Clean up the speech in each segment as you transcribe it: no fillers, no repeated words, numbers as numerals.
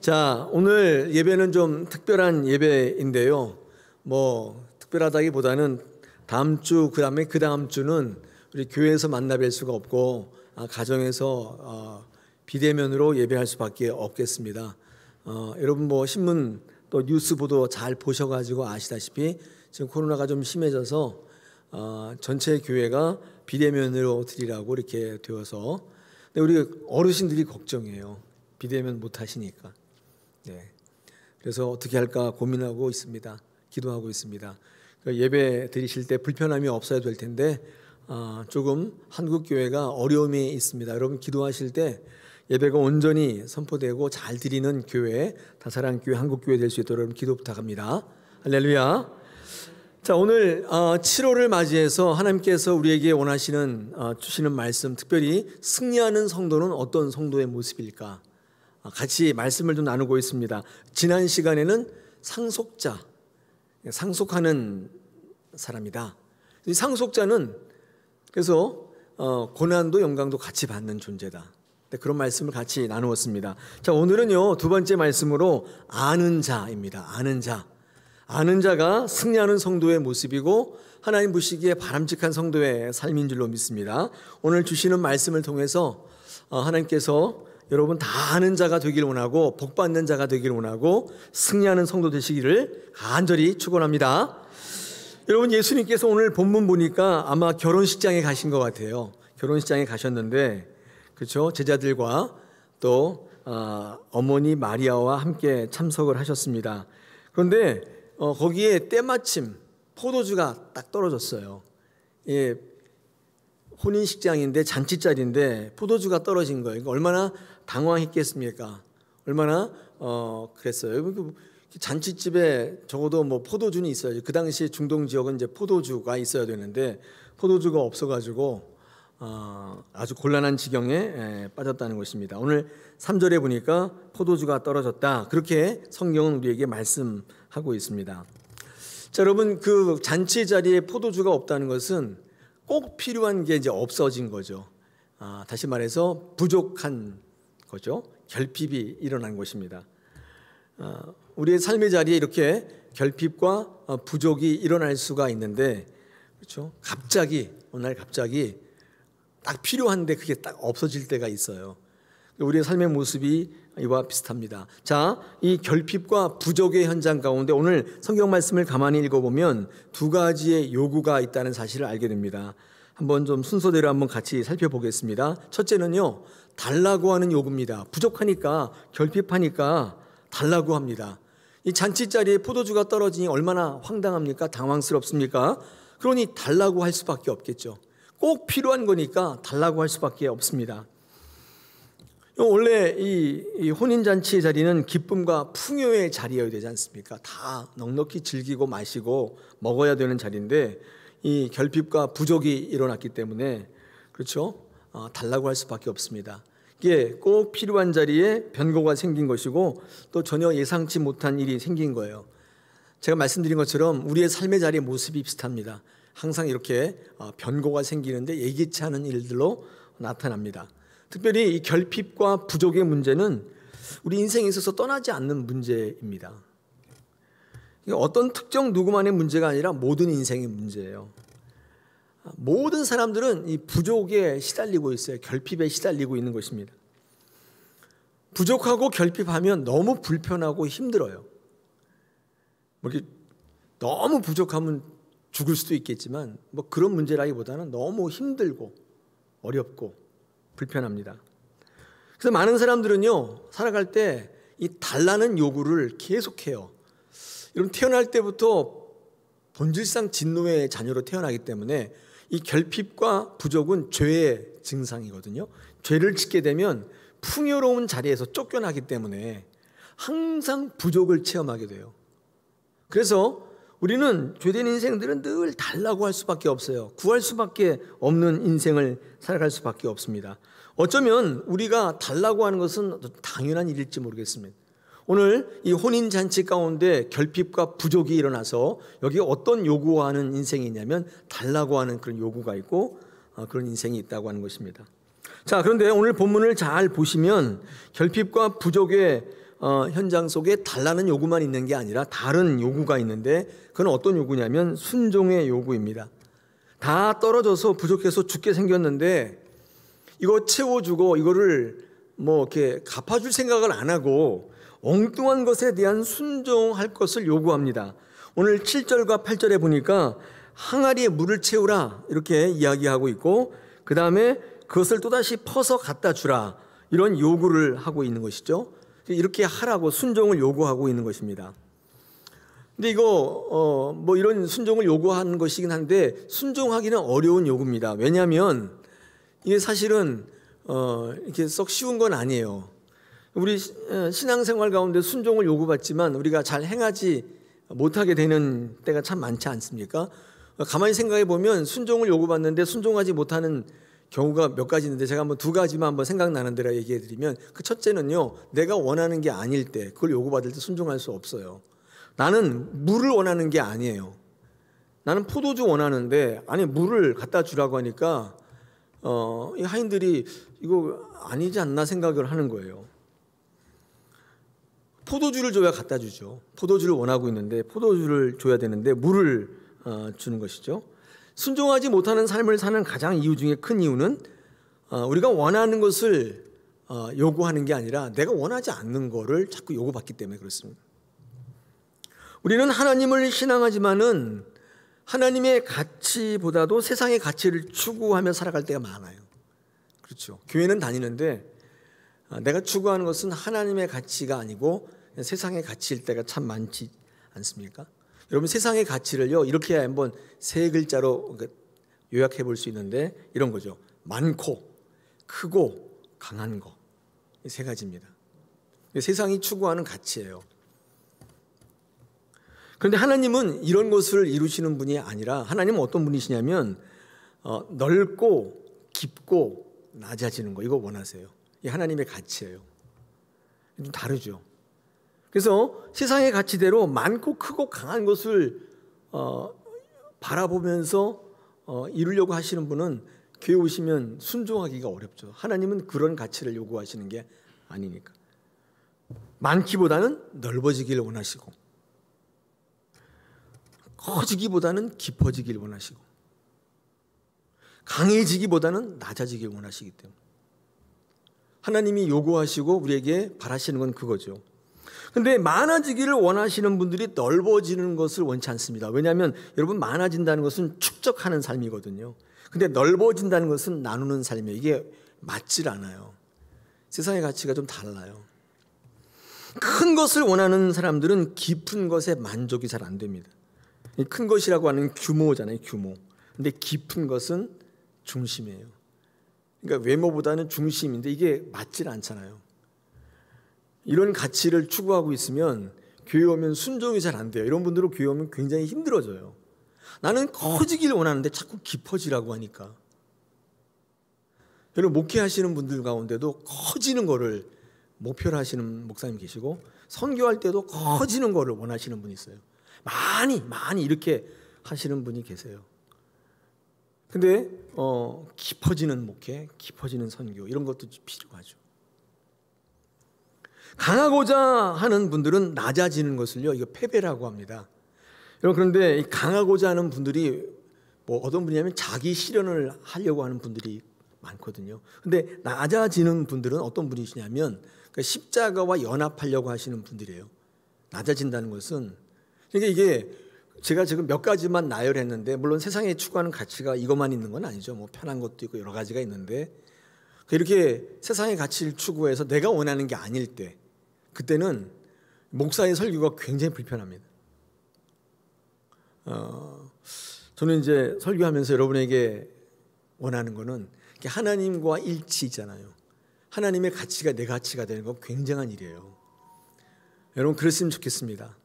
자, 오늘 예배는 좀 특별한 예배인데요. 특별하다기보다는 다음 주, 그 다음 주는 우리 교회에서 만나 뵐 수가 없고 가정에서 비대면으로 예배할 수밖에 없겠습니다. 여러분 신문 또 뉴스 보도 잘 보셔가지고 아시다시피 지금 코로나가 좀 심해져서 전체 교회가 비대면으로 드리라고 이렇게 되어서, 근데 우리 어르신들이 걱정이에요. 비대면 못 하시니까. 네. 그래서 어떻게 할까 고민하고 있습니다. 기도하고 있습니다. 예배 드리실 때 불편함이 없어야 될 텐데 조금 한국 교회가 어려움이 있습니다. 여러분 기도하실 때 예배가 온전히 선포되고 잘 드리는 교회, 다사랑 교회, 한국 교회 될 수 있도록 여러분 기도 부탁합니다. 할렐루야. 자, 오늘 7월을 맞이해서 하나님께서 우리에게 원하시는 주시는 말씀, 특별히 승리하는 성도는 어떤 성도의 모습일까? 같이 말씀을 좀 나누고 있습니다. 지난 시간에는 상속자, 상속하는 사람이다. 이 상속자는 그래서 고난도 영광도 같이 받는 존재다. 그런 말씀을 같이 나누었습니다. 자, 오늘은요 두 번째 말씀으로 아는 자입니다. 아는 자. 아는 자가 승리하는 성도의 모습이고 하나님 보시기에 바람직한 성도의 삶인 줄로 믿습니다. 오늘 주시는 말씀을 통해서 하나님께서 여러분 다 아는 자가 되길 원하고 복받는 자가 되길 원하고 승리하는 성도 되시기를 간절히 축원합니다. 여러분 예수님께서 오늘 본문 보니까 아마 결혼식장에 가신 것 같아요. 결혼식장에 가셨는데 그렇죠? 제자들과 또 어머니 마리아와 함께 참석을 하셨습니다. 그런데 거기에 때마침 포도주가 딱 떨어졌어요. 예, 혼인식장인데 잔치자리인데 포도주가 떨어진 거예요. 얼마나 당황했겠습니까? 얼마나 그랬어요. 잔치집에 적어도 포도주는 있어야죠. 그 당시 중동 지역은 이제 포도주가 있어야 되는데 포도주가 없어가지고 아주 곤란한 지경에 빠졌다는 것입니다. 오늘 3절에 보니까 포도주가 떨어졌다. 그렇게 성경은 우리에게 말씀하고 있습니다. 자, 여러분 그 잔치 자리에 포도주가 없다는 것은 꼭 필요한 게 이제 없어진 거죠. 다시 말해서 부족한 거죠. 결핍이 일어난 것입니다. 우리의 삶의 자리에 이렇게 결핍과 부족이 일어날 수가 있는데, 그렇죠? 어느 날 갑자기 딱 필요한데 그게 딱 없어질 때가 있어요. 우리의 삶의 모습이 이와 비슷합니다. 자, 이 결핍과 부족의 현장 가운데 오늘 성경 말씀을 가만히 읽어보면 두 가지의 요구가 있다는 사실을 알게 됩니다. 한번 좀 순서대로 한번 같이 살펴보겠습니다. 첫째는요, 달라고 하는 요구입니다. 부족하니까, 결핍하니까 달라고 합니다. 이 잔치자리에 포도주가 떨어지니 얼마나 황당합니까? 당황스럽습니까? 그러니 달라고 할 수밖에 없겠죠. 꼭 필요한 거니까 달라고 할 수밖에 없습니다. 원래 이 혼인잔치의 자리는 기쁨과 풍요의 자리여야 되지 않습니까? 다 넉넉히 즐기고 마시고 먹어야 되는 자리인데 이 결핍과 부족이 일어났기 때문에 그렇죠? 달라고 할 수밖에 없습니다. 이게 꼭 필요한 자리에 변고가 생긴 것이고 또 전혀 예상치 못한 일이 생긴 거예요. 제가 말씀드린 것처럼 우리의 삶의 자리의 모습이 비슷합니다. 항상 이렇게 변고가 생기는데 예기치 않은 일들로 나타납니다. 특별히 이 결핍과 부족의 문제는 우리 인생에 있어서 떠나지 않는 문제입니다. 어떤 특정 누구만의 문제가 아니라 모든 인생의 문제예요. 모든 사람들은 이 부족에 시달리고 있어요. 결핍에 시달리고 있는 것입니다. 부족하고 결핍하면 너무 불편하고 힘들어요. 이렇게 너무 부족하면 죽을 수도 있겠지만 그런 문제라기보다는 너무 힘들고 어렵고 불편합니다. 그래서 많은 사람들은요, 살아갈 때 이 달라는 요구를 계속해요. 여러분 태어날 때부터 본질상 진노의 자녀로 태어나기 때문에 이 결핍과 부족은 죄의 증상이거든요. 죄를 짓게 되면 풍요로운 자리에서 쫓겨나기 때문에 항상 부족을 체험하게 돼요. 그래서 우리는 죄된 인생들은 늘 달라고 할 수밖에 없어요. 구할 수밖에 없는 인생을 살아갈 수밖에 없습니다. 어쩌면 우리가 달라고 하는 것은 당연한 일일지 모르겠습니다. 오늘 이 혼인잔치 가운데 결핍과 부족이 일어나서 여기 어떤 요구하는 인생이 있냐면 달라고 하는 그런 요구가 있고 그런 인생이 있다고 하는 것입니다. 자, 그런데 오늘 본문을 잘 보시면 결핍과 부족의 현장 속에 달라는 요구만 있는 게 아니라 다른 요구가 있는데 그건 어떤 요구냐면 순종의 요구입니다. 다 떨어져서 부족해서 죽게 생겼는데 이거 채워주고 이거를 뭐 이렇게 갚아줄 생각을 안 하고 엉뚱한 것에 대한 순종할 것을 요구합니다. 오늘 7절과 8절에 보니까 항아리에 물을 채우라 이렇게 이야기하고 있고 그 다음에 그것을 또다시 퍼서 갖다 주라 이런 요구를 하고 있는 것이죠. 이렇게 하라고 순종을 요구하고 있는 것입니다. 근데 이거 뭐 이런 순종을 요구하는 것이긴 한데 순종하기는 어려운 요구입니다. 왜냐하면 이게 사실은 이렇게 썩 쉬운 건 아니에요. 우리 신앙생활 가운데 순종을 요구받지만 우리가 잘 행하지 못하게 되는 때가 참 많지 않습니까? 가만히 생각해 보면 순종을 요구받는데 순종하지 못하는 경우가 몇 가지 있는데 제가 한번 두 가지만 한번 생각나는 대로 얘기해 드리면 그 첫째는요, 내가 원하는 게 아닐 때 그걸 요구받을 때 순종할 수 없어요. 나는 물을 원하는 게 아니에요. 나는 포도주 원하는데 아니 물을 갖다 주라고 하니까 이 하인들이 이거 아니지 않나 생각을 하는 거예요. 포도주를 줘야 갖다 주죠. 포도주를 원하고 있는데 포도주를 줘야 되는데 물을 주는 것이죠. 순종하지 못하는 삶을 사는 가장 이유 중에 큰 이유는 우리가 원하는 것을 요구하는 게 아니라 내가 원하지 않는 거를 자꾸 요구받기 때문에 그렇습니다. 우리는 하나님을 신앙하지만은 하나님의 가치보다도 세상의 가치를 추구하며 살아갈 때가 많아요. 그렇죠. 교회는 다니는데 내가 추구하는 것은 하나님의 가치가 아니고 세상의 가치일 때가 참 많지 않습니까? 여러분 세상의 가치를요 이렇게 한번 세 글자로 요약해 볼 수 있는데 이런 거죠. 많고 크고 강한 거. 이 세 가지입니다. 세상이 추구하는 가치예요. 그런데 하나님은 이런 것을 이루시는 분이 아니라 하나님은 어떤 분이시냐면 넓고 깊고 낮아지는 거 이거 원하세요. 이 하나님의 가치예요. 좀 다르죠. 그래서 세상의 가치대로 많고 크고 강한 것을 바라보면서 이루려고 하시는 분은 교회 오시면 순종하기가 어렵죠. 하나님은 그런 가치를 요구하시는 게 아니니까. 많기보다는 넓어지기를 원하시고 커지기보다는 깊어지기를 원하시고 강해지기보다는 낮아지기를 원하시기 때문에 하나님이 요구하시고 우리에게 바라시는 건 그거죠. 근데 많아지기를 원하시는 분들이 넓어지는 것을 원치 않습니다. 왜냐하면 여러분 많아진다는 것은 축적하는 삶이거든요. 근데 넓어진다는 것은 나누는 삶이에요. 이게 맞질 않아요. 세상의 가치가 좀 달라요. 큰 것을 원하는 사람들은 깊은 것에 만족이 잘 안 됩니다. 큰 것이라고 하는 규모잖아요. 규모. 근데 깊은 것은 중심이에요. 그러니까 외모보다는 중심인데 이게 맞질 않잖아요. 이런 가치를 추구하고 있으면 교회 오면 순종이 잘 안 돼요. 이런 분들은 교회 오면 굉장히 힘들어져요. 나는 커지기를 원하는데 자꾸 깊어지라고 하니까. 여러분 목회하시는 분들 가운데도 커지는 거를 목표로 하시는 목사님 계시고 선교할 때도 커지는 거를 원하시는 분이 있어요. 많이 이렇게 하시는 분이 계세요. 근데 깊어지는 목회, 깊어지는 선교 이런 것도 필요하죠. 강하고자 하는 분들은 낮아지는 것을요 이거 패배라고 합니다. 여러분 그런데 이 강하고자 하는 분들이 뭐 어떤 분이냐면 자기 실현을 하려고 하는 분들이 많거든요. 근데 낮아지는 분들은 어떤 분이시냐면 십자가와 연합하려고 하시는 분들이에요. 낮아진다는 것은 그러니까 이게 제가 지금 몇 가지만 나열했는데 물론 세상에 추구하는 가치가 이것만 있는 건 아니죠. 뭐 편한 것도 있고 여러 가지가 있는데 이렇게 세상의 가치를 추구해서 내가 원하는 게 아닐 때 그때는 목사의 설교가 굉장히 불편합니다. 저는 이제 설교하면서 여러분에게 원하는 거는 하나님과 일치잖아요. 하나님의 가치가 내 가치가 되는 건 굉장한 일이에요. 여러분 그랬으면 좋겠습니다.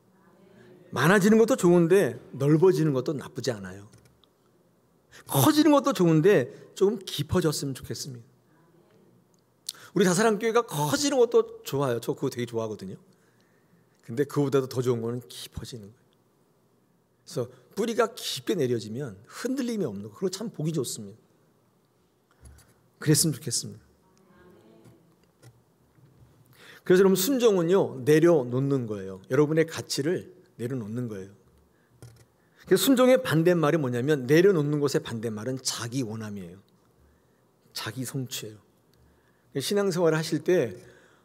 많아지는 것도 좋은데 넓어지는 것도 나쁘지 않아요. 커지는 것도 좋은데 조금 깊어졌으면 좋겠습니다. 우리 다사랑교회가 커지는 것도 좋아요. 저 그거 되게 좋아하거든요. 근데 그거보다도 더 좋은 거는 깊어지는 거예요. 그래서 뿌리가 깊게 내려지면 흔들림이 없는 거. 그거 참 보기 좋습니다. 그랬으면 좋겠습니다. 그래서 여러분 순종은요 내려놓는 거예요. 여러분의 가치를 내려놓는 거예요. 그래서 순종의 반대말이 뭐냐면 내려놓는 것의 반대말은 자기 원함이에요. 자기 성취예요. 신앙생활을 하실 때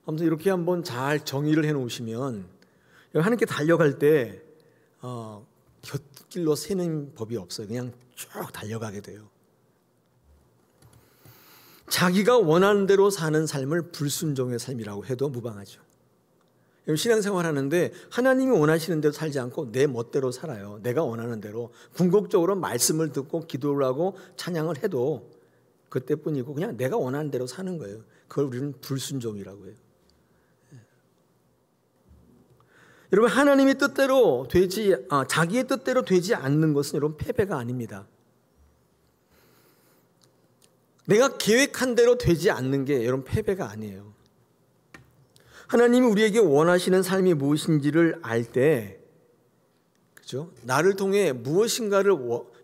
아무튼 이렇게 한번 잘 정의를 해놓으시면 하나님께 달려갈 때 곁길로 새는 법이 없어요. 그냥 쭉 달려가게 돼요. 자기가 원하는 대로 사는 삶을 불순종의 삶이라고 해도 무방하죠. 신앙생활 하는데 하나님이 원하시는 대로 살지 않고 내 멋대로 살아요. 내가 원하는 대로 궁극적으로 말씀을 듣고 기도를 하고 찬양을 해도 그때뿐이고 그냥 내가 원하는 대로 사는 거예요. 그걸 우리는 불순종이라고 해요. 여러분 하나님의 뜻대로 자기의 뜻대로 되지 않는 것은 여러분 패배가 아닙니다. 내가 계획한 대로 되지 않는 게 여러분 패배가 아니에요. 하나님이 우리에게 원하시는 삶이 무엇인지를 알 때, 그죠? 나를 통해 무엇인가를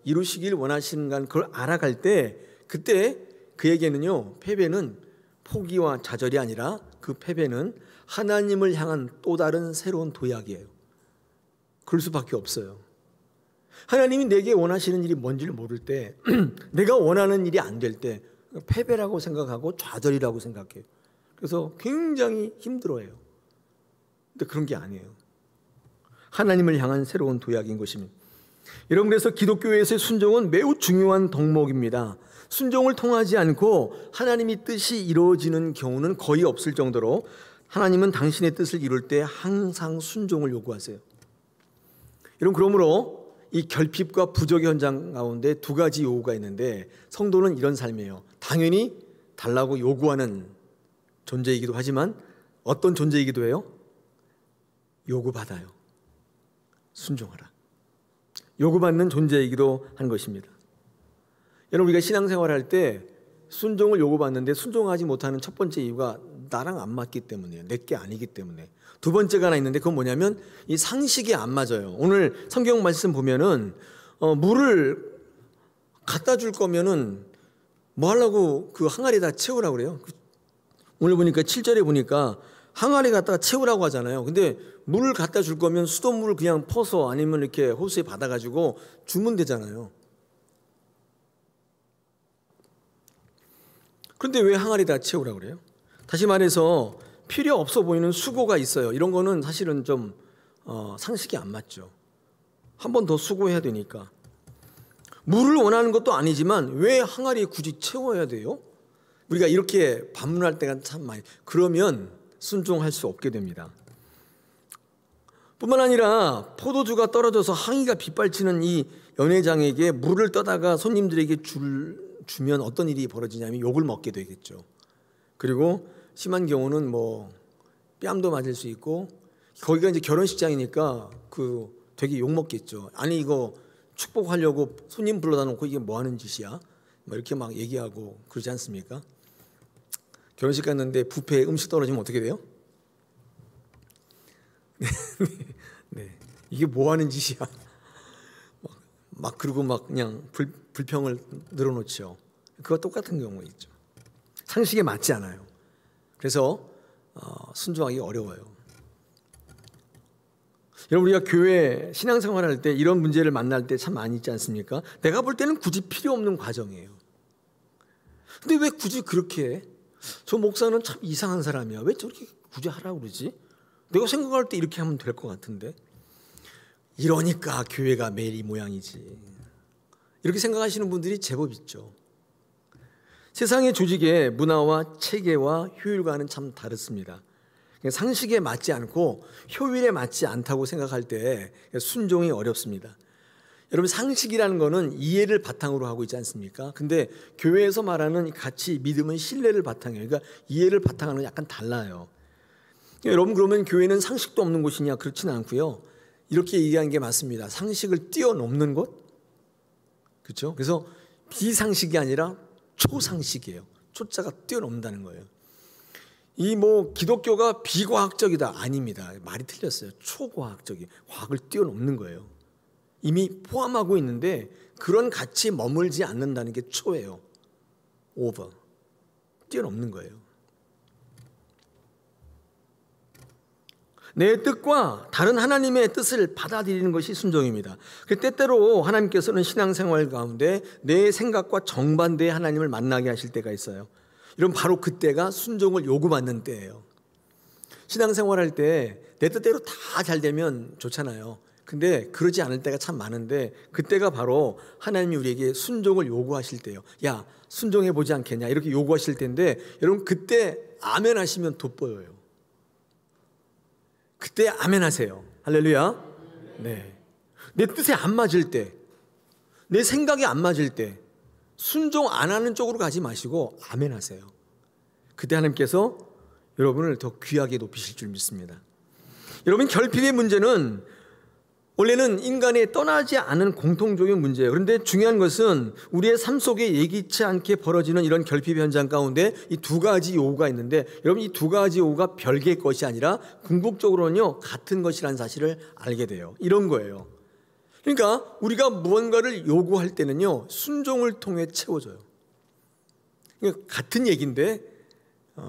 이루시길 원하시는가 그걸 알아갈 때, 그때 그에게는요 패배는 포기와 좌절이 아니라 그 패배는 하나님을 향한 또 다른 새로운 도약이에요. 그럴 수밖에 없어요. 하나님이 내게 원하시는 일이 뭔지를 모를 때 내가 원하는 일이 안 될 때 패배라고 생각하고 좌절이라고 생각해요. 그래서 굉장히 힘들어해요. 근데 그런 게 아니에요. 하나님을 향한 새로운 도약인 것입니다. 여러분 그래서 기독교에서의 순종은 매우 중요한 덕목입니다. 순종을 통하지 않고 하나님의 뜻이 이루어지는 경우는 거의 없을 정도로 하나님은 당신의 뜻을 이룰 때 항상 순종을 요구하세요. 여러분 그러므로 이 결핍과 부족의 현장 가운데 두 가지 요구가 있는데 성도는 이런 삶이에요. 당연히 달라고 요구하는 존재이기도 하지만 어떤 존재이기도 해요? 요구받아요. 순종하라. 요구받는 존재이기도 한 것입니다. 여러분 우리가 신앙생활할 때 순종을 요구받는데 순종하지 못하는 첫 번째 이유가 나랑 안 맞기 때문이에요. 내게 아니기 때문에. 두 번째가 하나 있는데 그건 뭐냐면 이 상식이 안 맞아요. 오늘 성경 말씀 보면은 물을 갖다 줄 거면은 뭐 하려고 그 항아리에다 채우라고 그래요. 오늘 보니까 7절에 보니까 항아리 갖다가 채우라고 하잖아요. 근데 물을 갖다 줄 거면 수돗물을 그냥 퍼서 아니면 이렇게 호수에 받아가지고 주면 되잖아요. 그런데 왜 항아리에다 채우라고 그래요? 다시 말해서 필요 없어 보이는 수고가 있어요. 이런 거는 사실은 좀 상식이 안 맞죠. 한 번 더 수고해야 되니까. 물을 원하는 것도 아니지만 왜 항아리에 굳이 채워야 돼요? 우리가 이렇게 반문할 때가 참 많이. 그러면 순종할 수 없게 됩니다. 뿐만 아니라 포도주가 떨어져서 항이가 빗발치는 이 연회장에게 물을 떠다가 손님들에게 주면 어떤 일이 벌어지냐면 욕을 먹게 되겠죠. 그리고 심한 경우는 뭐 뺨도 맞을 수 있고 거기가 이제 결혼식장이니까 그 되게 욕 먹겠죠. 아니 이거 축복하려고 손님 불러다 놓고 이게 뭐 하는 짓이야? 뭐 이렇게 막 얘기하고 그러지 않습니까? 결혼식 갔는데 뷔페에 음식 떨어지면 어떻게 돼요? 네. 이게 뭐 하는 짓이야? 막 그러고 막 그냥 불평을 늘어놓죠. 그거 똑같은 경우 있죠. 상식에 맞지 않아요. 그래서 순종하기 어려워요. 여러분 우리가 교회 신앙생활할 때 이런 문제를 만날 때 참 많이 있지 않습니까? 내가 볼 때는 굳이 필요 없는 과정이에요. 근데 왜 굳이 그렇게 해? 저 목사는 참 이상한 사람이야. 왜 저렇게 굳이 하라고 그러지? 내가 생각할 때 이렇게 하면 될 것 같은데. 이러니까 교회가 매일 이 모양이지. 이렇게 생각하시는 분들이 제법 있죠. 세상의 조직의 문화와 체계와 효율과는 참 다릅니다. 상식에 맞지 않고 효율에 맞지 않다고 생각할 때 순종이 어렵습니다. 여러분 상식이라는 거는 이해를 바탕으로 하고 있지 않습니까? 근데 교회에서 말하는 가치, 믿음은 신뢰를 바탕이에요. 그러니까 이해를 바탕으로 하는 건 약간 달라요. 여러분 그러면 교회는 상식도 없는 곳이냐? 그렇지는 않고요. 이렇게 얘기하는 게 맞습니다. 상식을 뛰어넘는 곳? 그렇죠? 그래서 비상식이 아니라 초상식이에요. 초자가 뛰어넘는다는 거예요. 이 뭐 기독교가 비과학적이다 아닙니다. 말이 틀렸어요. 초과학적이 과학을 뛰어넘는 거예요. 이미 포함하고 있는데 그런 가치에 머물지 않는다는 게 초예요. 오버 뛰어넘는 거예요. 내 뜻과 다른 하나님의 뜻을 받아들이는 것이 순종입니다. 때때로 하나님께서는 신앙생활 가운데 내 생각과 정반대의 하나님을 만나게 하실 때가 있어요. 이런 바로 그때가 순종을 요구받는 때예요. 신앙생활할 때 내 뜻대로 다 잘 되면 좋잖아요. 근데 그러지 않을 때가 참 많은데 그때가 바로 하나님이 우리에게 순종을 요구하실 때예요. 야, 순종해보지 않겠냐 이렇게 요구하실 때인데 여러분 그때 아멘 하시면 돋보여요. 그때 아멘 하세요. 할렐루야. 네. 내 뜻에 안 맞을 때, 내 생각에 안 맞을 때 순종 안 하는 쪽으로 가지 마시고 아멘 하세요. 그때 하나님께서 여러분을 더 귀하게 높이실 줄 믿습니다. 여러분, 결핍의 문제는 원래는 인간의 떠나지 않은 공통적인 문제예요. 그런데 중요한 것은 우리의 삶 속에 예기치 않게 벌어지는 이런 결핍 현장 가운데 이 두 가지 요구가 있는데 여러분, 이 두 가지 요구가 별개의 것이 아니라 궁극적으로는요 같은 것이라는 사실을 알게 돼요. 이런 거예요. 그러니까 우리가 무언가를 요구할 때는요 순종을 통해 채워져요. 그러니까 같은 얘기인데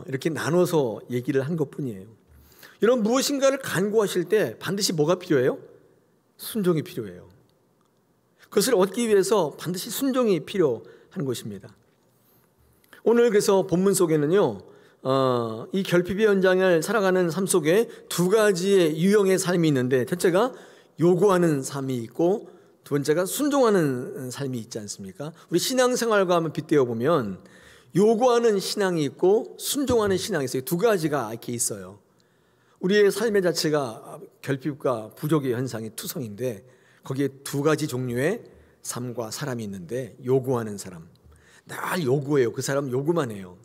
이렇게 나눠서 얘기를 한 것뿐이에요. 이런 무엇인가를 간구하실 때 반드시 뭐가 필요해요? 순종이 필요해요. 그것을 얻기 위해서 반드시 순종이 필요한 것입니다. 오늘 그래서 본문 속에는요 이 결핍의 현장을 살아가는 삶 속에 두 가지의 유형의 삶이 있는데, 첫째가 요구하는 삶이 있고 두 번째가 순종하는 삶이 있지 않습니까? 우리 신앙생활과 한번 빗대어 보면 요구하는 신앙이 있고 순종하는 신앙이 있어요. 두 가지가 이렇게 있어요. 우리의 삶의 자체가 결핍과 부족의 현상이 투성인데 거기에 두 가지 종류의 삶과 사람이 있는데, 요구하는 사람, 늘 요구해요. 그 사람은 요구만 해요.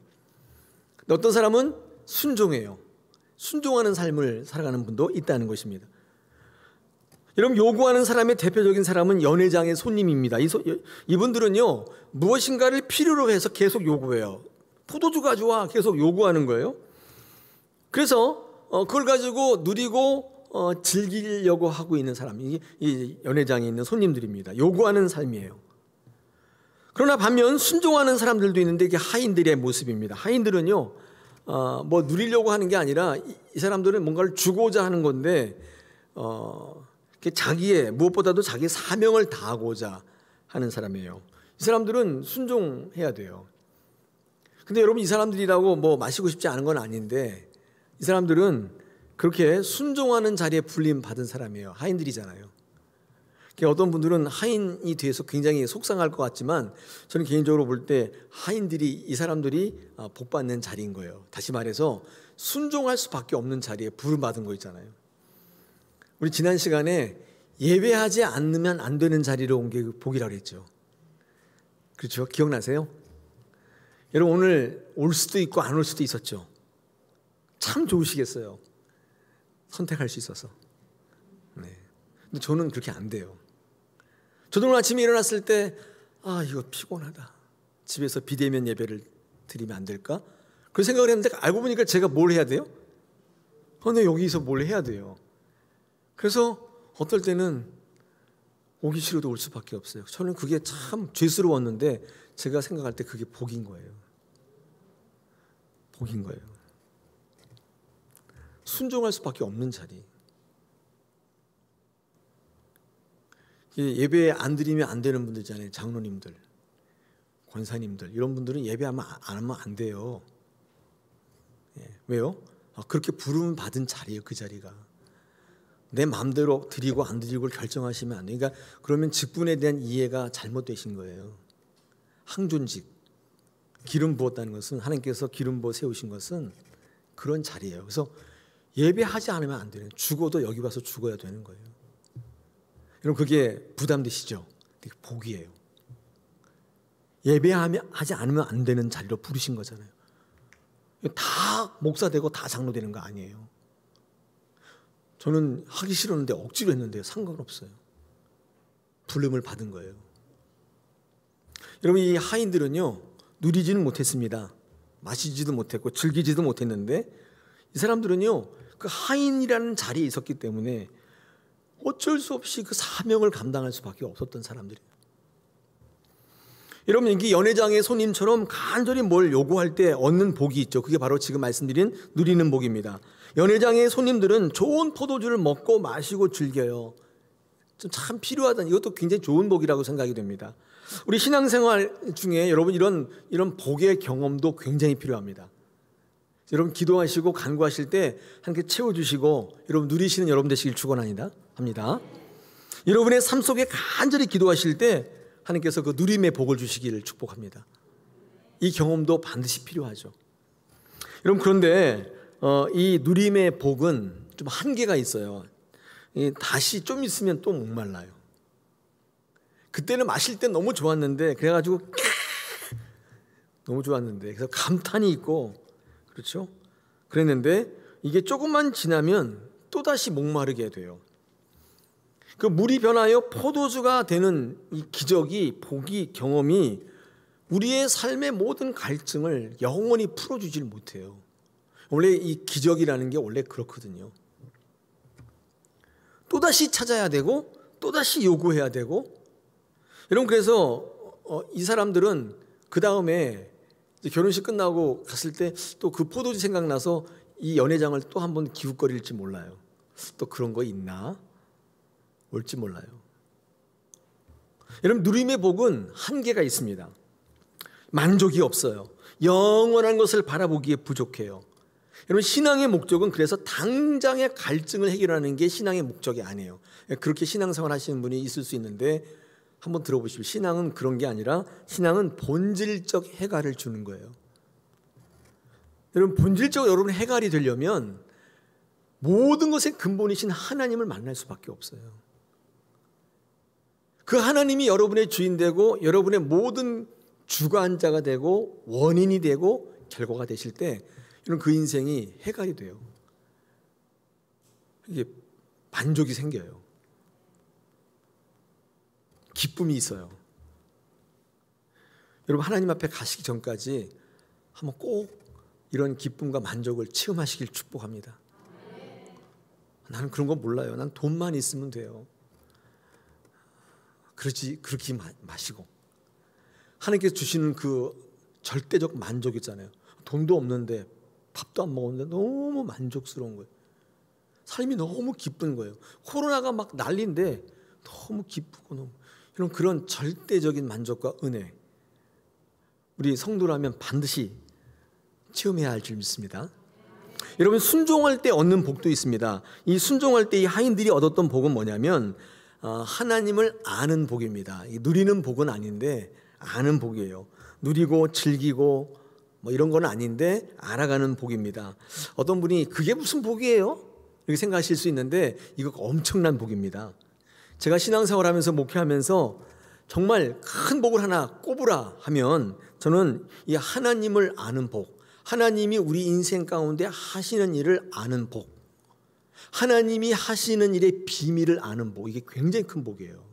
어떤 사람은 순종해요. 순종하는 삶을 살아가는 분도 있다는 것입니다. 여러분, 요구하는 사람의 대표적인 사람은 연회장의 손님입니다. 이분들은요 무엇인가를 필요로 해서 계속 요구해요. 포도주 가져와 계속 요구하는 거예요. 그래서 그걸 가지고 누리고 즐기려고 하고 있는 사람이 이 연회장에 있는 손님들입니다. 요구하는 삶이에요. 그러나 반면 순종하는 사람들도 있는데 이게 하인들의 모습입니다. 하인들은요 뭐 누리려고 하는 게 아니라 이 사람들은 뭔가를 주고자 하는 건데 자기의 무엇보다도 자기의 사명을 다하고자 하는 사람이에요. 이 사람들은 순종해야 돼요. 근데 여러분, 이 사람들이라고 뭐 마시고 싶지 않은 건 아닌데 이 사람들은 그렇게 순종하는 자리에 불림 받은 사람이에요. 하인들이잖아요. 어떤 분들은 하인이 돼서 굉장히 속상할 것 같지만 저는 개인적으로 볼 때 하인들이, 이 사람들이 복 받는 자리인 거예요. 다시 말해서 순종할 수밖에 없는 자리에 부름 받은 거 있잖아요. 우리 지난 시간에 예배하지 않으면 안 되는 자리로 온 게 복이라고 했죠. 그렇죠? 기억나세요? 여러분, 오늘 올 수도 있고 안 올 수도 있었죠. 참 좋으시겠어요. 선택할 수 있어서. 네. 근데 저는 그렇게 안 돼요. 저도 오늘 아침에 일어났을 때 이거 피곤하다. 집에서 비대면 예배를 드리면 안 될까? 그런 생각을 했는데 알고 보니까 제가 뭘 해야 돼요? 근데 여기서 뭘 해야 돼요? 그래서 어떨 때는 오기 싫어도 올 수밖에 없어요. 저는 그게 참 죄스러웠는데 제가 생각할 때 그게 복인 거예요. 복인 거예요. 순종할 수밖에 없는 자리. 예배 안 드리면 안 되는 분들 있잖아요. 장로님들, 권사님들, 이런 분들은 예배 안 하면 안 돼요. 왜요? 그렇게 부름 받은 자리예요. 그 자리가. 내 마음대로 드리고 안 드리고 결정하시면 안 돼요. 그러니까 그러면 직분에 대한 이해가 잘못되신 거예요. 항존직, 기름 부었다는 것은, 하나님께서 기름 부어 세우신 것은 그런 자리예요. 그래서 예배하지 않으면 안 되는, 죽어도 여기 와서 죽어야 되는 거예요. 여러분, 그게 부담되시죠? 되게 복이에요. 예배하지 않으면 안 되는 자리로 부르신 거잖아요. 다 목사 되고 다 장로 되는 거 아니에요. 저는 하기 싫었는데 억지로 했는데요. 상관없어요. 부름을 받은 거예요. 여러분, 이 하인들은요 누리지는 못했습니다. 마시지도 못했고 즐기지도 못했는데 이 사람들은요 그 하인이라는 자리에 있었기 때문에 어쩔 수 없이 그 사명을 감당할 수밖에 없었던 사람들이에요. 여러분, 이게 연회장의 손님처럼 간절히 뭘 요구할 때 얻는 복이 있죠. 그게 바로 지금 말씀드린 누리는 복입니다. 연회장의 손님들은 좋은 포도주를 먹고 마시고 즐겨요. 참 필요하다는, 이것도 굉장히 좋은 복이라고 생각이 됩니다. 우리 신앙생활 중에 여러분 이런 복의 경험도 굉장히 필요합니다. 여러분 기도하시고 간구하실 때 함께 채워주시고 여러분 누리시는 여러분 되시길 축원합니다. 여러분의 삶 속에 간절히 기도하실 때 하나님께서 그 누림의 복을 주시기를 축복합니다. 이 경험도 반드시 필요하죠. 여러분 그런데 이 누림의 복은 좀 한계가 있어요. 다시 좀 있으면 또 목말라요. 그때는 마실 때 너무 좋았는데 그래가지고 너무 좋았는데 그래서 감탄이 있고 그렇죠? 그랬는데 이게 조금만 지나면 또다시 목마르게 돼요. 그 물이 변하여 포도주가 되는 이 기적이, 복이, 경험이 우리의 삶의 모든 갈증을 영원히 풀어주질 못해요. 원래 이 기적이라는 게 원래 그렇거든요. 또다시 찾아야 되고 또다시 요구해야 되고. 여러분 그래서 이 사람들은 그 다음에 결혼식 끝나고 갔을 때 또 그 포도주 생각나서 이 연회장을 또 한번 기웃거릴지 몰라요. 또 그런 거 있나? 올지 몰라요. 여러분 누림의 복은 한계가 있습니다. 만족이 없어요. 영원한 것을 바라보기에 부족해요. 여러분 신앙의 목적은 그래서 당장의 갈증을 해결하는 게 신앙의 목적이 아니에요. 그렇게 신앙생활 하시는 분이 있을 수 있는데 한번 들어보십시오. 신앙은 그런 게 아니라 신앙은 본질적 해갈을 주는 거예요. 여러분 본질적으로 여러분 해갈이 되려면 모든 것의 근본이신 하나님을 만날 수밖에 없어요. 그 하나님이 여러분의 주인 되고 여러분의 모든 주관자가 되고 원인이 되고 결과가 되실 때 이런 그 인생이 해갈이 돼요. 이게 만족이 생겨요. 기쁨이 있어요. 여러분 하나님 앞에 가시기 전까지 한번 꼭 이런 기쁨과 만족을 체험하시길 축복합니다. 나는 그런 거 몰라요. 난 돈만 있으면 돼요. 그렇게 마시고 하나님께서 주시는 그 절대적 만족 있잖아요. 돈도 없는데 밥도 안 먹었는데 너무 만족스러운 거예요. 삶이 너무 기쁜 거예요. 코로나가 막 난리인데 너무 기쁘고 너무 이런 그런 절대적인 만족과 은혜 우리 성도라면 반드시 체험해야 할 줄 믿습니다. 여러분 순종할 때 얻는 복도 있습니다. 이 순종할 때 이 하인들이 얻었던 복은 뭐냐면 하나님을 아는 복입니다. 누리는 복은 아닌데 아는 복이에요. 누리고 즐기고 뭐 이런 건 아닌데 알아가는 복입니다. 어떤 분이 그게 무슨 복이에요? 이렇게 생각하실 수 있는데 이거 엄청난 복입니다. 제가 신앙생활하면서 목회하면서 정말 큰 복을 하나 꼽으라 하면 저는 이 하나님을 아는 복, 하나님이 우리 인생 가운데 하시는 일을 아는 복, 하나님이 하시는 일의 비밀을 아는 복, 이게 굉장히 큰 복이에요.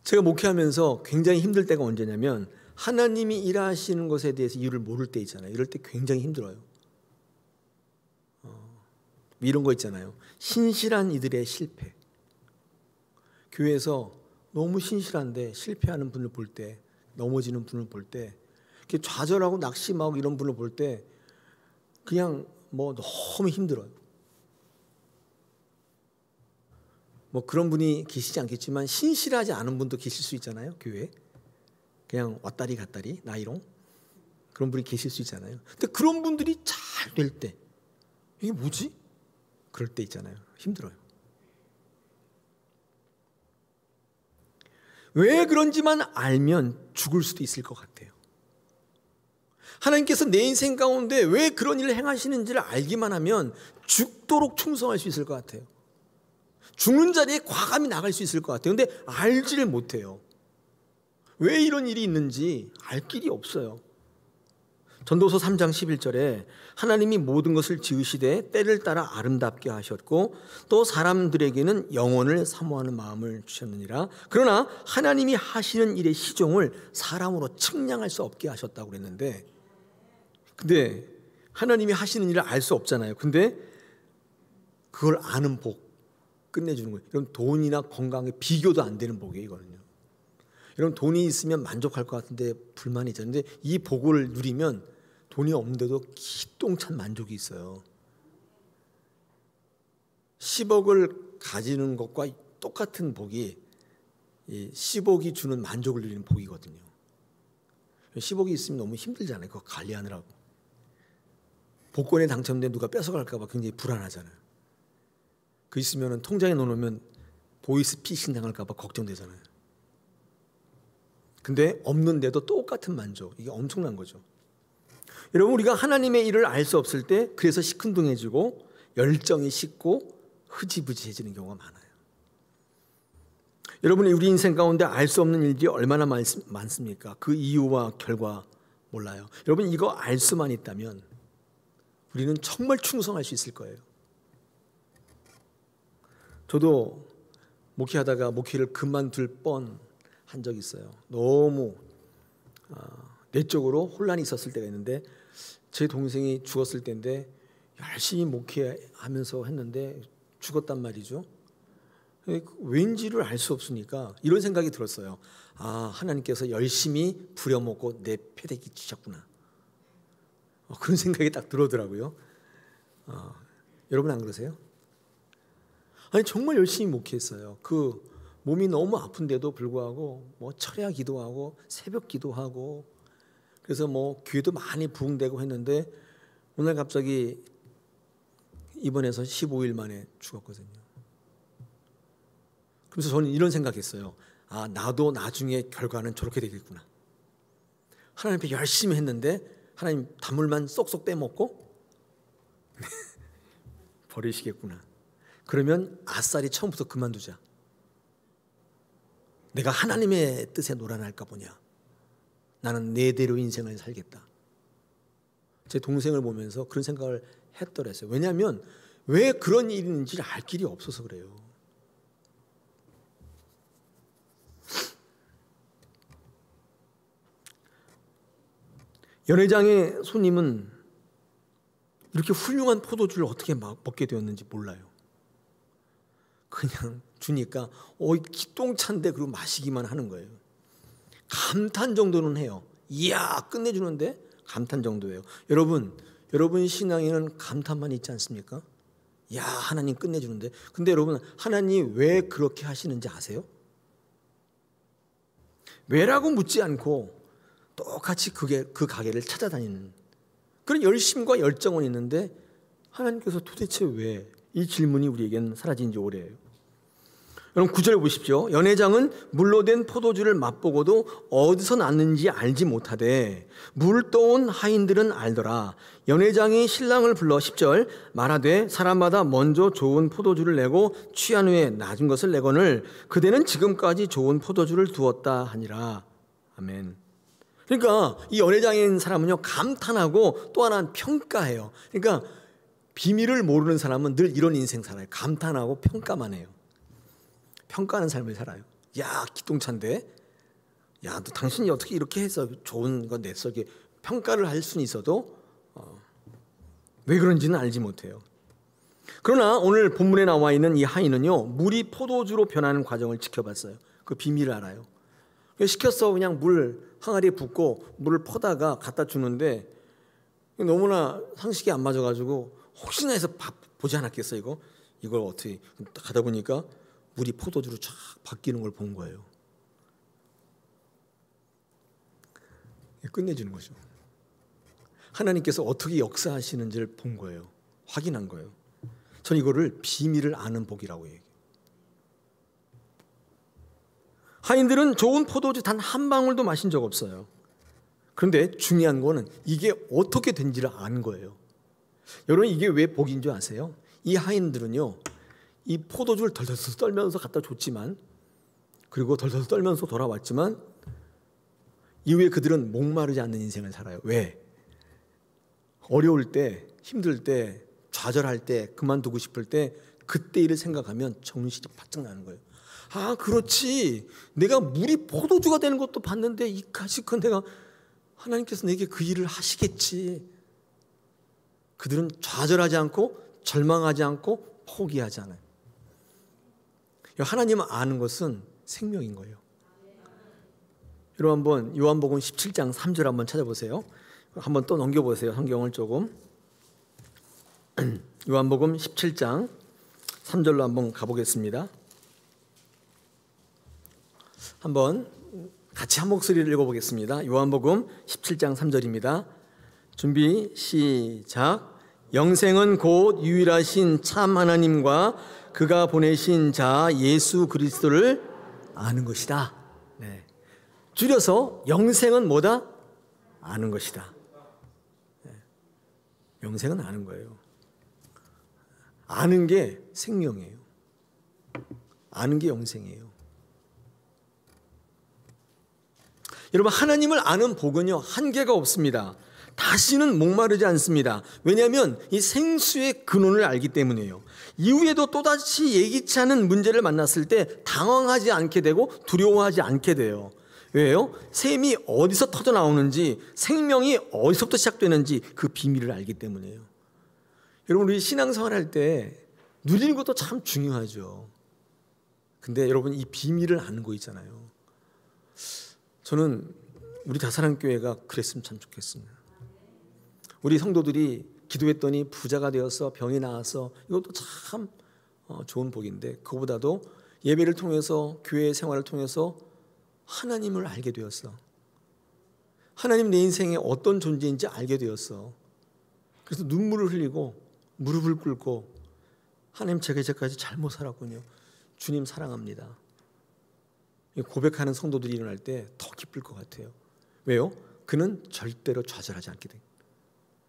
제가 목회하면서 굉장히 힘들 때가 언제냐면 하나님이 일하시는 것에 대해서 이유를 모를 때 있잖아요. 이럴 때 굉장히 힘들어요. 이런 거 있잖아요. 신실한 이들의 실패. 교회에서 너무 신실한데 실패하는 분을 볼 때, 넘어지는 분을 볼 때, 좌절하고 낙심하고 이런 분을 볼 때 그냥 뭐 너무 힘들어요. 뭐 그런 분이 계시지 않겠지만 신실하지 않은 분도 계실 수 있잖아요. 교회에. 그냥 왔다리 갔다리 나이롱 그런 분이 계실 수 있잖아요. 근데 그런 분들이 잘 될 때 이게 뭐지? 그럴 때 있잖아요. 힘들어요. 왜 그런지만 알면 죽을 수도 있을 것 같아요. 하나님께서 내 인생 가운데 왜 그런 일을 행하시는지를 알기만 하면 죽도록 충성할 수 있을 것 같아요. 죽는 자리에 과감히 나갈 수 있을 것 같아요. 근데 알지를 못해요. 왜 이런 일이 있는지 알 길이 없어요. 전도서 3장 11절에 하나님이 모든 것을 지으시되 때를 따라 아름답게 하셨고 또 사람들에게는 영혼을 사모하는 마음을 주셨느니라. 그러나 하나님이 하시는 일의 시종을 사람으로 측량할 수 없게 하셨다고 그랬는데 근데 하나님이 하시는 일을 알 수 없잖아요. 근데 그걸 아는 복 끝내주는 거예요. 여러분 돈이나 건강에 비교도 안 되는 복이에요. 이거는요. 여러분 돈이 있으면 만족할 것 같은데 불만이 있잖아요. 근데 이 복을 누리면 돈이 없는데도 기똥찬 만족이 있어요. 10억을 가지는 것과 똑같은 복이 이 10억이 주는 만족을 누리는 복이거든요. 10억이 있으면 너무 힘들잖아요. 그거 관리하느라고. 복권에 당첨된 누가 뺏어갈까 봐 굉장히 불안하잖아요. 그 있으면 통장에 넣어놓으면 보이스피싱 당할까 봐 걱정되잖아요. 근데 없는데도 똑같은 만족. 이게 엄청난 거죠. 여러분, 우리가 하나님의 일을 알 수 없을 때 그래서 시큰둥해지고 열정이 식고 흐지부지해지는 경우가 많아요. 여러분이 우리 인생 가운데 알 수 없는 일들이 얼마나 많습니까? 그 이유와 결과 몰라요. 여러분, 이거 알 수만 있다면 우리는 정말 충성할 수 있을 거예요. 저도 목회하다가 목회를 그만둘 뻔한 적이 있어요. 너무 내적으로 혼란이 있었을 때가 있는데, 제 동생이 죽었을 때인데 열심히 목회하면서 했는데 죽었단 말이죠. 왠지를 알 수 없으니까 이런 생각이 들었어요. 하나님께서 열심히 부려먹고 내 패대기 치셨구나. 그런 생각이 딱 들어오더라고요. 여러분 안 그러세요? 아니, 정말 열심히 목회했어요. 그 몸이 너무 아픈데도 불구하고 뭐 철야 기도하고 새벽 기도하고, 그래서 뭐 교회도 많이 부흥되고 했는데 오늘 갑자기 입원해서 15일 만에 죽었거든요. 그래서 저는 이런 생각했어요. 나도 나중에 결과는 저렇게 되겠구나. 하나님 앞에 열심히 했는데 하나님 단물만 쏙쏙 빼먹고 버리시겠구나. 그러면 아싸리 처음부터 그만두자. 내가 하나님의 뜻에 놀아날까 보냐. 나는 내대로 인생을 살겠다. 제 동생을 보면서 그런 생각을 했더랬어요. 왜냐하면 왜 그런 일이 있는지를 알 길이 없어서 그래요. 연회장의 손님은 이렇게 훌륭한 포도주를 어떻게 먹게 되었는지 몰라요. 그냥 주니까 기똥찬데 그리고 마시기만 하는 거예요. 감탄 정도는 해요. 이야, 끝내주는데 감탄 정도예요. 여러분 신앙에는 감탄만 있지 않습니까? 야, 하나님 끝내주는데. 근데 여러분, 하나님 왜 그렇게 하시는지 아세요? 왜라고 묻지 않고 똑같이 그 가게를 찾아다니는 그런 열심과 열정은 있는데, 하나님께서 도대체 왜, 이 질문이 우리에게는 사라진 지 오래예요. 여러분 9절 보십시오. 연회장은 물로 된 포도주를 맛보고도 어디서 났는지 알지 못하되 물 떠온 하인들은 알더라. 연회장이 신랑을 불러 10절 말하되 사람마다 먼저 좋은 포도주를 내고 취한 후에 낮은 것을 내거늘 그대는 지금까지 좋은 포도주를 두었다 하니라. 아멘. 그러니까 이 연회장에 있는 사람은요, 감탄하고 또 하나는 평가해요. 그러니까 비밀을 모르는 사람은 늘 이런 인생 살아요. 감탄하고 평가만 해요. 평가하는 삶을 살아요. 야, 기똥찬데, 야, 너 당신이 어떻게 이렇게 해서 좋은 거 냈어? 이렇게 평가를 할 수는 있어도 왜 그런지는 알지 못해요. 그러나 오늘 본문에 나와 있는 이 하인은요, 물이 포도주로 변하는 과정을 지켜봤어요. 그 비밀을 알아요. 시켰어. 그냥 물 항아리에 붓고 물을 퍼다가 갖다 주는데 너무나 상식이 안 맞아가지고 혹시나 해서 보지 않았겠어요. 이걸 어떻게 가다 보니까 물이 포도주로 쫙 바뀌는 걸 본 거예요. 끝내주는 거죠. 하나님께서 어떻게 역사하시는지를 본 거예요. 확인한 거예요. 전 이거를 비밀을 아는 복이라고 얘기해요. 하인들은 좋은 포도주 단 한 방울도 마신 적 없어요. 그런데 중요한 거는 이게 어떻게 된지를 아는 거예요. 여러분, 이게 왜 복인 줄 아세요? 이 하인들은요, 이 포도주를 덜덜 떨면서 갖다 줬지만, 그리고 덜덜 떨면서 돌아왔지만 이후에 그들은 목마르지 않는 인생을 살아요. 왜? 어려울 때, 힘들 때, 좌절할 때, 그만두고 싶을 때 그때 일을 생각하면 정신이 바짝 나는 거예요. 그렇지. 내가 물이 포도주가 되는 것도 봤는데 이 가시건 내가 하나님께서 내게 그 일을 하시겠지. 그들은 좌절하지 않고 절망하지 않고 포기하지 않아요. 하나님을 아는 것은 생명인 거예요. 여러분 한번 요한복음 17장 3절 한번 찾아보세요. 한번 또 넘겨보세요. 성경을 조금. 요한복음 17장 3절로 한번 가보겠습니다. 한번 같이 한 목소리를 읽어보겠습니다. 요한복음 17장 3절입니다. 준비 시작. 영생은 곧 유일하신 참 하나님과 그가 보내신 자 예수 그리스도를 아는 것이다. 네. 줄여서 영생은 뭐다? 아는 것이다. 네. 영생은 아는 거예요. 아는 게 생명이에요. 아는 게 영생이에요. 여러분, 하나님을 아는 복은요, 한계가 없습니다. 다시는 목마르지 않습니다. 왜냐하면 이 생수의 근원을 알기 때문이에요. 이후에도 또다시 예기치 않은 문제를 만났을 때 당황하지 않게 되고 두려워하지 않게 돼요. 왜요? 샘이 어디서 터져 나오는지, 생명이 어디서부터 시작되는지 그 비밀을 알기 때문이에요. 여러분, 우리 신앙생활 할 때 누리는 것도 참 중요하죠. 근데 여러분, 이 비밀을 아는 거 있잖아요. 저는 우리 다사랑교회가 그랬으면 참 좋겠습니다. 우리 성도들이 기도했더니 부자가 되어서 병이 나아서 이것도 참 좋은 복인데, 그거보다도 예배를 통해서 교회 생활을 통해서 하나님을 알게 되었어. 하나님 내 인생에 어떤 존재인지 알게 되었어. 그래서 눈물을 흘리고 무릎을 꿇고 하나님, 제가 이제까지 잘못 살았군요. 주님 사랑합니다. 고백하는 성도들이 일어날 때 더 기쁠 것 같아요. 왜요? 그는 절대로 좌절하지 않게 됩니다.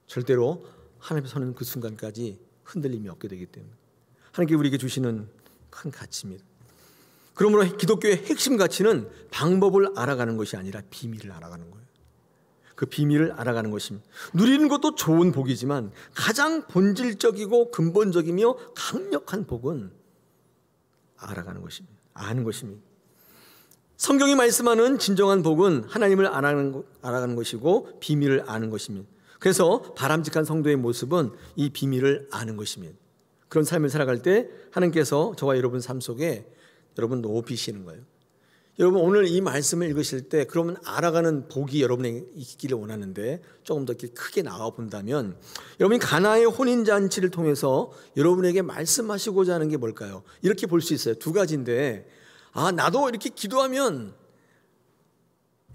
절대로 하나님 앞에 서는 그 순간까지 흔들림이 없게 되기 때문에 하나님께 우리에게 주시는 큰 가치입니다. 그러므로 기독교의 핵심 가치는 방법을 알아가는 것이 아니라 비밀을 알아가는 거예요. 그 비밀을 알아가는 것입니다. 누리는 것도 좋은 복이지만 가장 본질적이고 근본적이며 강력한 복은 알아가는 것입니다. 아는 것입니다. 성경이 말씀하는 진정한 복은 하나님을 알아가는 것이고 비밀을 아는 것입니다. 그래서 바람직한 성도의 모습은 이 비밀을 아는 것입니다. 그런 삶을 살아갈 때 하나님께서 저와 여러분 삶 속에 여러분 높이시는 거예요. 여러분, 오늘 이 말씀을 읽으실 때 그러면 알아가는 복이 여러분에게 있기를 원하는데 조금 더 이렇게 크게 나와 본다면, 여러분이 가나의 혼인잔치를 통해서 여러분에게 말씀하시고자 하는 게 뭘까요? 이렇게 볼 수 있어요. 두 가지인데, 나도 이렇게 기도하면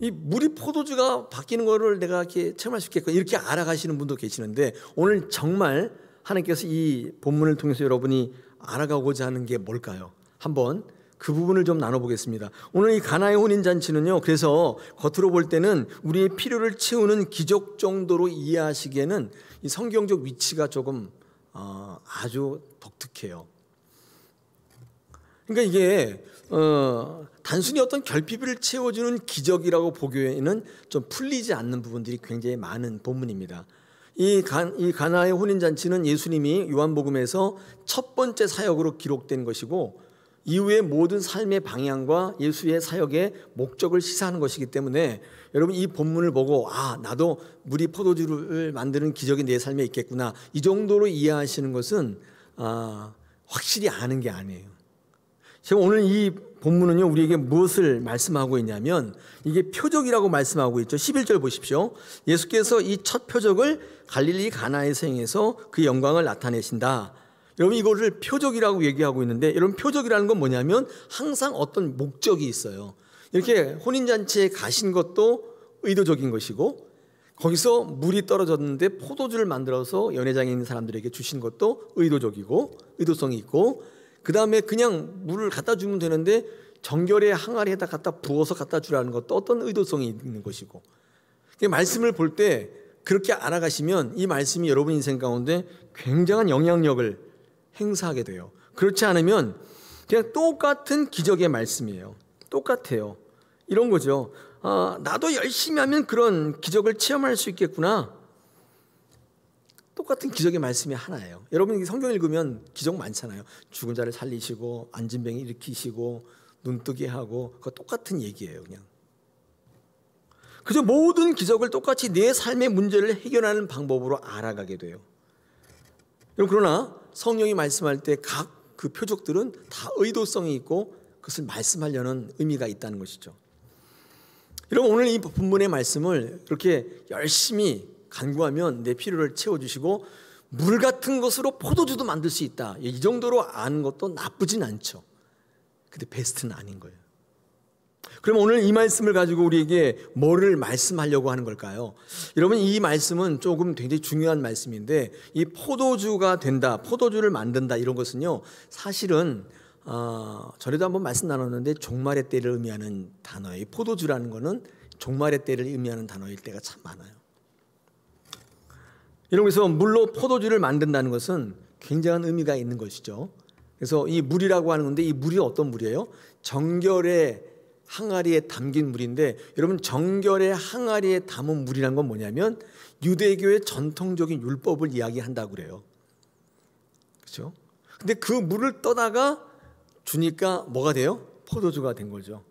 이 물이 포도주가 바뀌는 거를 내가 이렇게 체험할 수 있겠고, 이렇게 알아가시는 분도 계시는데, 오늘 정말 하나님께서 이 본문을 통해서 여러분이 알아가고자 하는 게 뭘까요? 한번 그 부분을 좀 나눠보겠습니다. 오늘 이 가나의 혼인잔치는요, 그래서 겉으로 볼 때는 우리의 필요를 채우는 기적 정도로 이해하시기에는 이 성경적 위치가 조금 아주 독특해요. 그러니까 이게 단순히 어떤 결핍을 채워주는 기적이라고 보기에는 좀 풀리지 않는 부분들이 굉장히 많은 본문입니다. 이 가나의 혼인잔치는 예수님이 요한복음에서 첫 번째 사역으로 기록된 것이고, 이후의 모든 삶의 방향과 예수의 사역의 목적을 시사하는 것이기 때문에 여러분, 이 본문을 보고 나도 물이 포도주를 만드는 기적이 내 삶에 있겠구나, 이 정도로 이해하시는 것은 확실히 아는 게 아니에요. 제가 오늘 이 본문은요, 우리에게 무엇을 말씀하고 있냐면, 이게 표적이라고 말씀하고 있죠. 11절 보십시오. 예수께서 이 첫 표적을 갈릴리 가나에서 행해서 그 영광을 나타내신다. 여러분, 이거를 표적이라고 얘기하고 있는데, 여러분, 표적이라는 건 뭐냐면 항상 어떤 목적이 있어요. 이렇게 혼인잔치에 가신 것도 의도적인 것이고, 거기서 물이 떨어졌는데 포도주를 만들어서 연회장에 있는 사람들에게 주신 것도 의도적이고 의도성이 있고, 그 다음에 그냥 물을 갖다 주면 되는데 정결의 항아리에다 갖다 부어서 갖다 주라는 것도 어떤 의도성이 있는 것이고, 말씀을 볼 때 그렇게 알아가시면 이 말씀이 여러분 인생 가운데 굉장한 영향력을 행사하게 돼요. 그렇지 않으면 그냥 똑같은 기적의 말씀이에요. 똑같아요. 이런 거죠. 나도 열심히 하면 그런 기적을 체험할 수 있겠구나. 똑같은 기적의 말씀이 하나예요. 여러분, 성경 읽으면 기적 많잖아요. 죽은 자를 살리시고 앉은 병 일으키시고 눈뜨게 하고, 그거 똑같은 얘기예요. 그냥 그저 모든 기적을 똑같이 내 삶의 문제를 해결하는 방법으로 알아가게 돼요. 그러나 성령이 말씀할 때 각 그 표적들은 다 의도성이 있고 그것을 말씀하려는 의미가 있다는 것이죠. 여러분, 오늘 이 본문의 말씀을 그렇게 열심히 간구하면 내 필요를 채워주시고 물 같은 것으로 포도주도 만들 수 있다. 이 정도로 아는 것도 나쁘진 않죠. 근데 베스트는 아닌 거예요. 그럼 오늘 이 말씀을 가지고 우리에게 뭐를 말씀하려고 하는 걸까요? 여러분, 이 말씀은 조금 굉장히 중요한 말씀인데, 이 포도주가 된다, 포도주를 만든다, 이런 것은요, 사실은 전에도 한번 말씀 나눴는데 종말의 때를 의미하는 단어예요. 이 포도주라는 거는 종말의 때를 의미하는 단어일 때가 참 많아요. 그래서 물로 포도주를 만든다는 것은 굉장한 의미가 있는 것이죠. 그래서 이 물이라고 하는 건데, 이 물이 어떤 물이에요? 정결의 항아리에 담긴 물인데, 여러분, 정결의 항아리에 담은 물이란 건 뭐냐면 유대교의 전통적인 율법을 이야기한다고 그래요. 그렇죠? 근데 그 물을 떠다가 주니까 뭐가 돼요? 포도주가 된 거죠.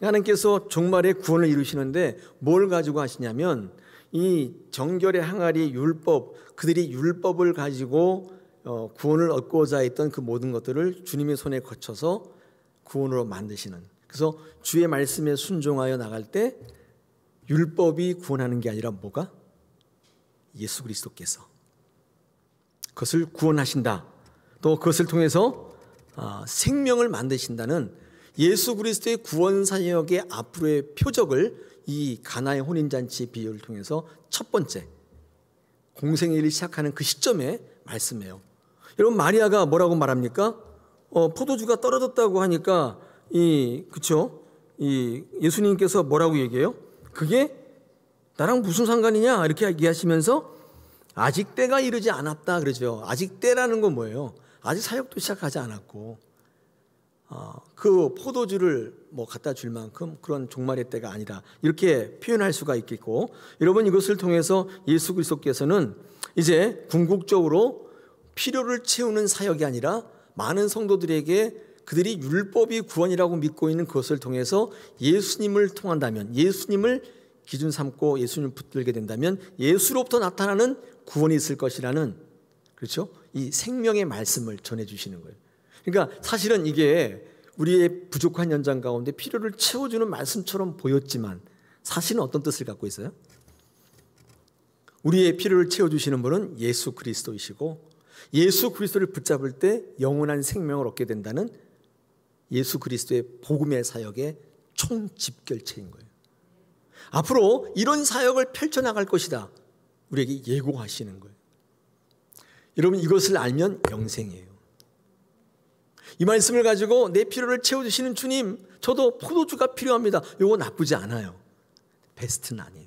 하나님께서 종말에 구원을 이루시는데 뭘 가지고 하시냐면, 이 정결의 항아리 율법, 그들이 율법을 가지고 구원을 얻고자 했던 그 모든 것들을 주님의 손에 거쳐서 구원으로 만드시는, 그래서 주의 말씀에 순종하여 나갈 때 율법이 구원하는 게 아니라 뭐가? 예수 그리스도께서 그것을 구원하신다. 또 그것을 통해서 생명을 만드신다는 예수 그리스도의 구원 사역의 앞으로의 표적을 이 가나의 혼인잔치 비유를 통해서 첫 번째 공생의 일을 시작하는 그 시점에 말씀해요. 여러분, 마리아가 뭐라고 말합니까? 포도주가 떨어졌다고 하니까 그쵸? 예수님께서 뭐라고 얘기해요? 그게 나랑 무슨 상관이냐? 이렇게 얘기하시면서 아직 때가 이르지 않았다 그러죠. 아직 때라는 건 뭐예요? 아직 사역도 시작하지 않았고, 그 포도주를 뭐 갖다 줄 만큼 그런 종말의 때가 아니다, 이렇게 표현할 수가 있겠고, 여러분, 이것을 통해서 예수 그리스도께서는 이제 궁극적으로 필요를 채우는 사역이 아니라 많은 성도들에게 그들이 율법이 구원이라고 믿고 있는 그것을 통해서 예수님을 통한다면, 예수님을 기준 삼고 예수님을 붙들게 된다면 예수로부터 나타나는 구원이 있을 것이라는, 그렇죠? 이 생명의 말씀을 전해주시는 거예요. 그러니까 사실은 이게 우리의 부족한 현장 가운데 필요를 채워주는 말씀처럼 보였지만 사실은 어떤 뜻을 갖고 있어요? 우리의 필요를 채워주시는 분은 예수 그리스도이시고, 예수 그리스도를 붙잡을 때 영원한 생명을 얻게 된다는 예수 그리스도의 복음의 사역의 총집결체인 거예요. 앞으로 이런 사역을 펼쳐나갈 것이다, 우리에게 예고하시는 거예요. 여러분, 이것을 알면 영생이에요. 이 말씀을 가지고 내 필요를 채워주시는 주님, 저도 포도주가 필요합니다, 이거 나쁘지 않아요. 베스트는 아니에요.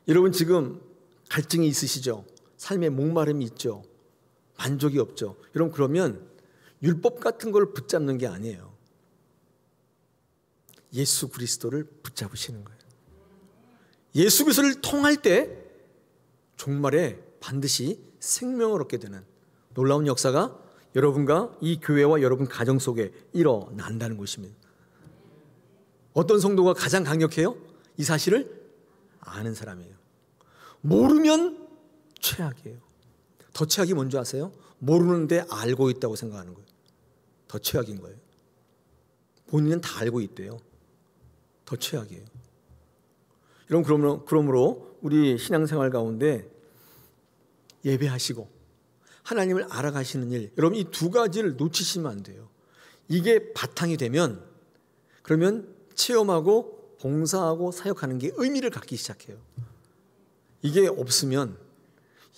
여러분, 지금 갈증이 있으시죠? 삶에 목마름이 있죠? 만족이 없죠? 여러분, 그러면 율법 같은 걸 붙잡는 게 아니에요. 예수 그리스도를 붙잡으시는 거예요. 예수 그리스도를 통할 때 종말에 반드시 생명을 얻게 되는 놀라운 역사가 여러분과 이 교회와 여러분 가정 속에 일어난다는 것입니다. 어떤 성도가 가장 강력해요? 이 사실을 아는 사람이에요. 모르면 최악이에요. 더 최악이 뭔지 아세요? 모르는데 알고 있다고 생각하는 거예요. 더 최악인 거예요. 본인은 다 알고 있대요. 더 최악이에요. 여러분, 그러므로 우리 신앙생활 가운데 예배하시고 하나님을 알아가시는 일, 여러분, 이 두 가지를 놓치시면 안 돼요. 이게 바탕이 되면, 그러면 체험하고 봉사하고 사역하는 게 의미를 갖기 시작해요. 이게 없으면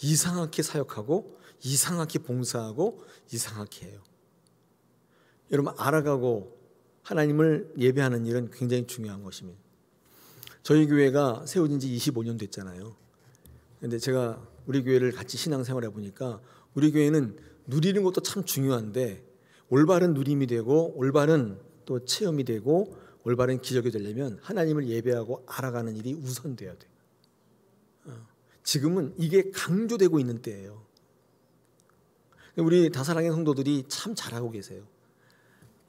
이상하게 사역하고 이상하게 봉사하고 이상하게 해요. 여러분, 알아가고 하나님을 예배하는 일은 굉장히 중요한 것입니다. 저희 교회가 세워진 지 25년 됐잖아요. 그런데 제가 우리 교회를 같이 신앙생활해 보니까 우리 교회는 누리는 것도 참 중요한데 올바른 누림이 되고 올바른 또 체험이 되고 올바른 기적이 되려면 하나님을 예배하고 알아가는 일이 우선돼야 돼요. 지금은 이게 강조되고 있는 때예요. 우리 다사랑의 성도들이 참 잘하고 계세요.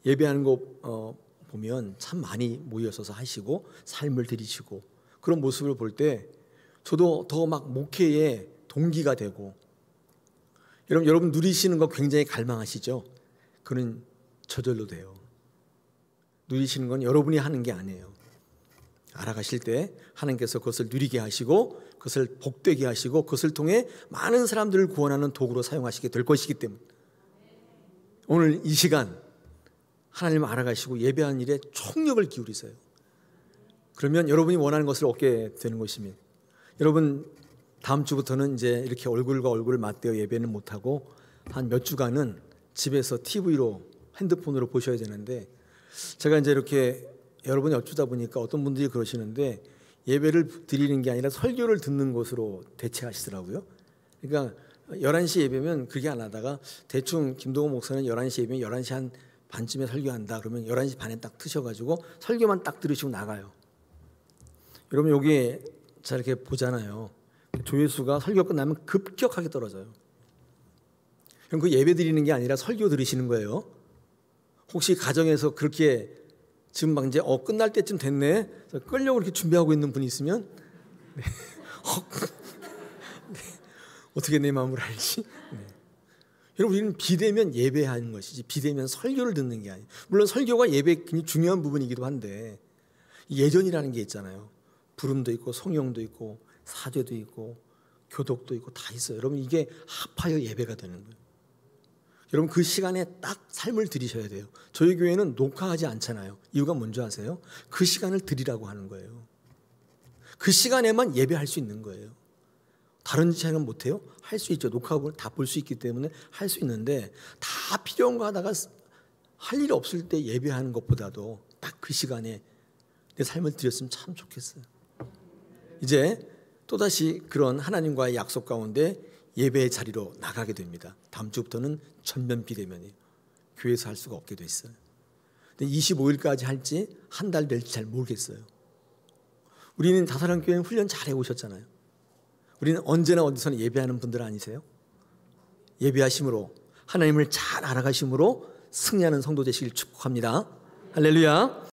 예배하는 거 보면 참 많이 모여서서 하시고 삶을 드리시고, 그런 모습을 볼 때 저도 더 막 목회에 동기가 되고, 여러분 누리시는 거 굉장히 갈망하시죠? 그는 저절로 돼요. 누리시는 건 여러분이 하는 게 아니에요. 알아가실 때 하나님께서 그것을 누리게 하시고 그것을 복되게 하시고 그것을 통해 많은 사람들을 구원하는 도구로 사용하시게 될 것이기 때문에 오늘 이 시간 하나님을 알아가시고 예배하는 일에 총력을 기울이세요. 그러면 여러분이 원하는 것을 얻게 되는 것입니다. 여러분 다음 주부터는 이제 이렇게 얼굴과 얼굴을 맞대어 예배는 못하고 한 몇 주간은 집에서 TV로 핸드폰으로 보셔야 되는데 제가 이제 이렇게 여러분이 어쩌다 보니까 어떤 분들이 그러시는데 예배를 드리는 게 아니라 설교를 듣는 것으로 대체하시더라고요. 그러니까 11시 예배면 그렇게 안 하다가 대충 김동호 목사는 11시 예배면 11시 한 반쯤에 설교한다 그러면 11시 반에 딱 트셔가지고 설교만 딱 들으시고 나가요. 여러분 여기 자 이렇게 보잖아요. 조회수가 설교 끝나면 급격하게 떨어져요. 그럼 그 예배 드리는 게 아니라 설교 들으시는 거예요. 혹시 가정에서 그렇게 지금 막 이제 끝날 때쯤 됐네 끌려고 이렇게 준비하고 있는 분이 있으면 네. 네. 어떻게 내 마음을 알지? 네. 여러분 우리는 비대면 예배하는 것이지 비대면 설교를 듣는 게 아니에요. 물론 설교가 예배의 굉장히 중요한 부분이기도 한데 예전이라는 게 있잖아요. 부름도 있고 성령도 있고 사죄도 있고 교독도 있고 다 있어요. 여러분 이게 합하여 예배가 되는 거예요. 여러분 그 시간에 딱 삶을 드리셔야 돼요. 저희 교회는 녹화하지 않잖아요. 이유가 뭔지 아세요? 그 시간을 드리라고 하는 거예요. 그 시간에만 예배할 수 있는 거예요. 다른 시간은 못해요? 할 수 있죠. 녹화를 다 볼 수 있기 때문에 할 수 있는데 다 필요한 거 하다가 할 일이 없을 때 예배하는 것보다도 딱 그 시간에 내 삶을 드렸으면 참 좋겠어요. 이제 또다시 그런 하나님과의 약속 가운데 예배의 자리로 나가게 됩니다. 다음 주부터는 전면 비대면이에요. 교회에서 할 수가 없게 됐어요. 근데 25일까지 할지 한 달 될지 잘 모르겠어요. 우리는 다사랑교회는 훈련 잘 해오셨잖아요. 우리는 언제나 어디서나 예배하는 분들 아니세요? 예배하심으로 하나님을 잘 알아가심으로 승리하는 성도 되시길 축복합니다. 할렐루야.